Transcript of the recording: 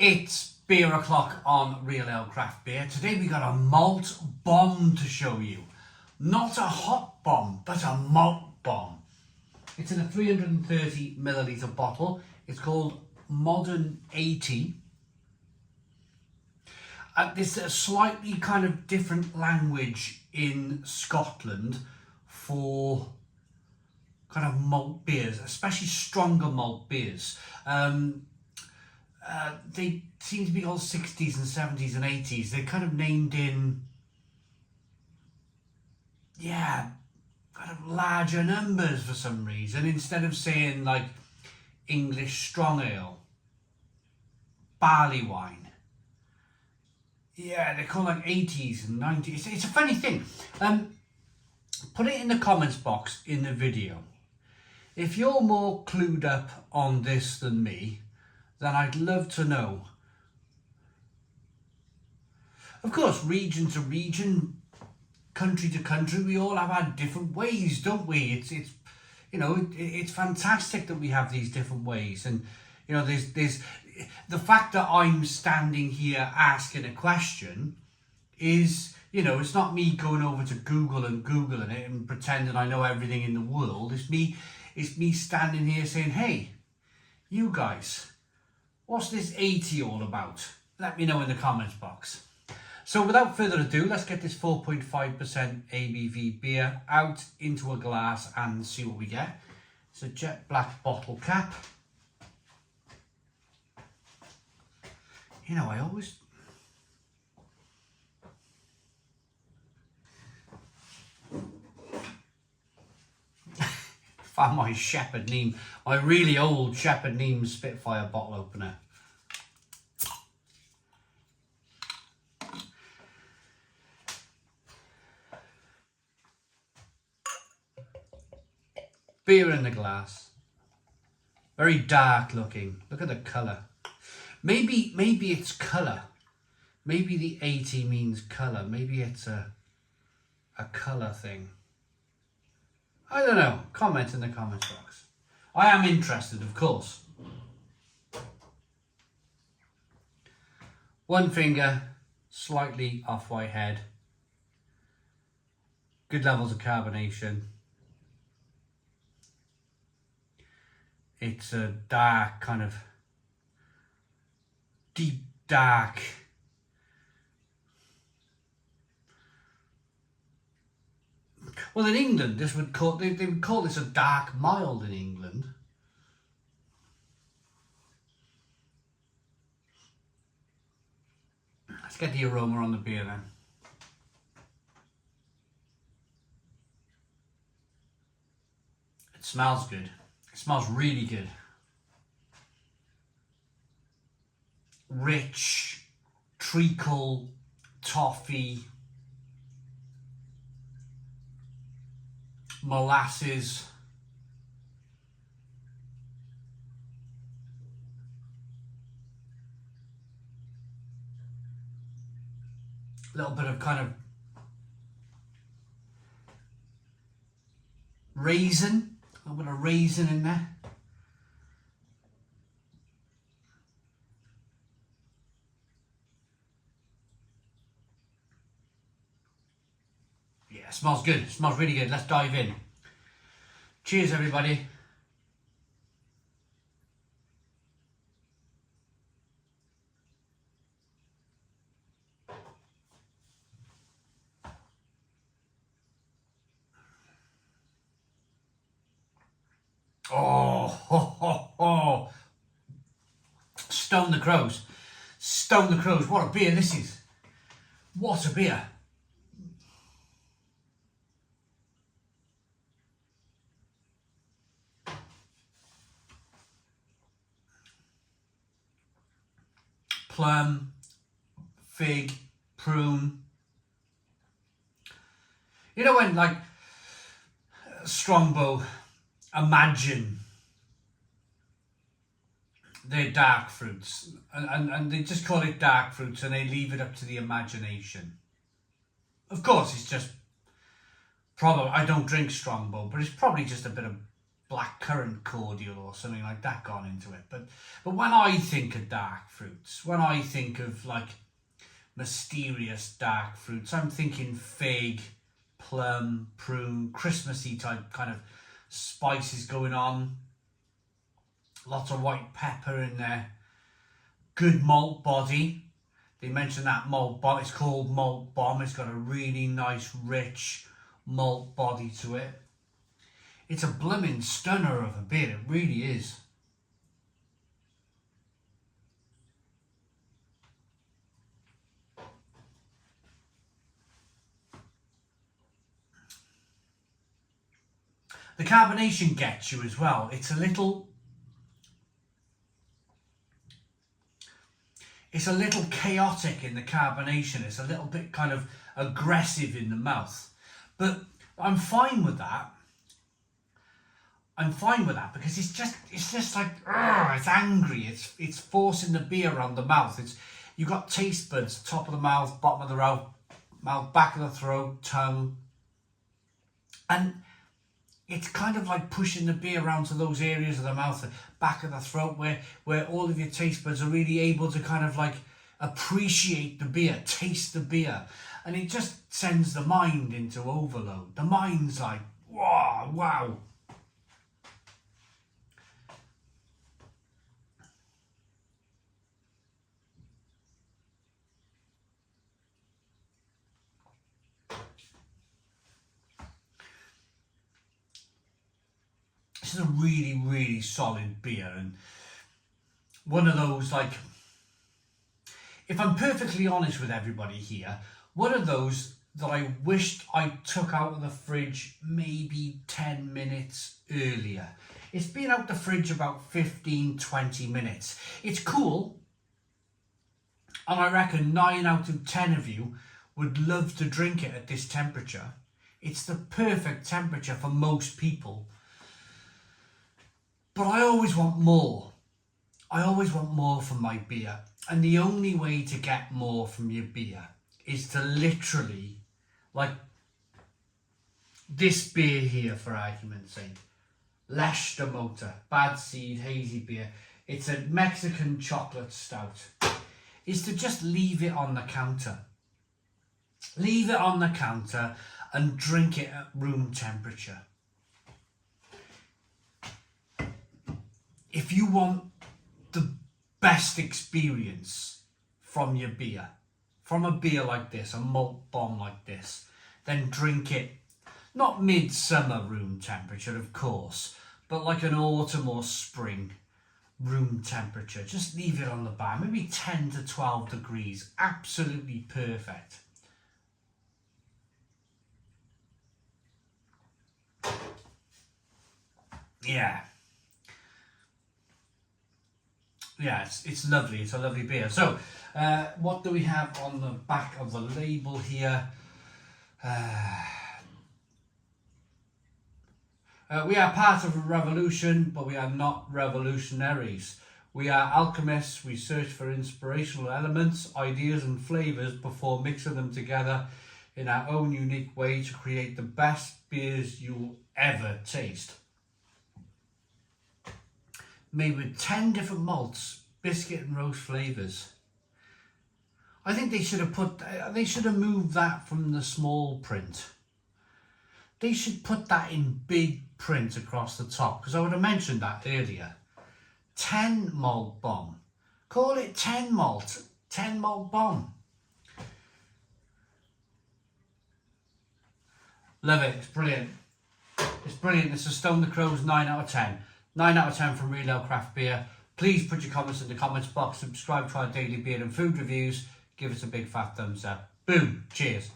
It's beer o'clock on Real Ale Craft Beer. Today we got a malt bomb to show you. Not a hot bomb, but a malt bomb. It's in a 330 milliliter bottle. It's called Modern 80. There's a slightly kind of different language in Scotland for kind of malt beers, especially stronger malt beers. They seem to be all 60s and 70s and 80s. They're kind of named in, kind of larger numbers for some reason. Instead of saying like English strong ale, barley wine. Yeah, they're called like 80s and 90s. It's a funny thing. Put it in the comments box in the video. If you're more clued up on this than me, then I'd love to know. Of course, region to region, country to country, we all have our different ways, don't we? It's fantastic that we have these different ways, and there's the fact that I'm standing here asking a question is, it's not me going over to Google and Googling it and pretending I know everything in the world. It's me standing here saying, hey, you guys, what's this 80 all about? Let me know in the comments box. So without further ado, let's get this 4.5% ABV beer out into a glass and see what we get. It's a jet black bottle cap. I always... found my Shepherd Neame, my really old Shepherd Neame Spitfire bottle opener. Beer in the glass. Very dark looking. Look at the colour. Maybe it's colour. Maybe the 80 means colour. Maybe it's a colour thing. I don't know. Comment in the comments box. I am interested, of course. One finger, slightly off-white head. Good levels of carbonation. It's a dark, kind of deep dark. Well, in England, they would call this a dark mild in England. Let's get the aroma on the beer then. It smells good. It smells really good. Rich, treacle, toffee, molasses. A little bit of kind of raisin, a little bit of raisin in there. Yeah, it smells good. It smells really good. Let's dive in. Cheers, everybody. Oh, ho, ho, ho. Stone the crows. Stone the crows. What a beer this is. What a beer. Plum, fig, prune. When like Strongbow imagine they're dark fruits and they just call it dark fruits and they leave it up to the imagination. Of course, it's just probably, I don't drink Strongbow, but it's probably just a bit of blackcurrant cordial or something like that gone into it. But when I think of dark fruits, when I think of like mysterious dark fruits, I'm thinking fig, plum, prune, Christmassy type kind of spices going on. Lots of white pepper in there. Good malt body. They mentioned that malt bomb. It's called Malt Bomb. It's got a really nice, rich malt body to it. It's a blooming stunner of a beer. It really is. The carbonation gets you as well. It's a little chaotic in the carbonation. It's a little bit kind of aggressive in the mouth. But I'm fine with that. I'm fine with that because it's just like, it's angry. It's forcing the beer around the mouth. You've got taste buds, top of the mouth, bottom of the mouth, back of the throat, tongue. And it's kind of like pushing the beer around to those areas of the mouth, the back of the throat, where all of your taste buds are really able to kind of like appreciate the beer, taste the beer. And it just sends the mind into overload. The mind's like, wow. This is a really, really solid beer, and one of those, like, if I'm perfectly honest with everybody here, one of those that I wished I took out of the fridge maybe 10 minutes earlier. It's been out the fridge about 15-20 minutes. It's cool, and I reckon 9 out of 10 of you would love to drink it at this temperature. It's the perfect temperature for most people. But I always want more. I always want more from my beer. And the only way to get more from your beer is to literally, like this beer here, for argument's sake, Lesh de Mota, Bad Seed Hazy Beer. It's a Mexican chocolate stout. Is to just leave it on the counter. Leave it on the counter and drink it at room temperature. If you want the best experience from your beer, from a beer like this, a malt bomb like this, then drink it, not midsummer room temperature, of course, but like an autumn or spring room temperature. Just leave it on the bar, maybe 10 to 12 degrees, absolutely perfect. Yeah, it's lovely. It's a lovely beer. So, what do we have on the back of the label here? We are part of a revolution, but we are not revolutionaries. We are alchemists. We search for inspirational elements, ideas and flavours before mixing them together in our own unique way to create the best beers you'll ever taste. Made with 10 different malts, biscuit and roast flavours. I think they should have moved that from the small print. They should put that in big print across the top, because I would have mentioned that earlier. 10 malt bomb. Call it 10 malt. 10 malt bomb. Love it. It's brilliant. It's brilliant. It's a Stone the Crows 9 out of 10. 9 out of 10 from Real Ale Craft Beer. Please put your comments in the comments box. Subscribe to our daily beer and food reviews. Give us a big fat thumbs up. Boom. Cheers.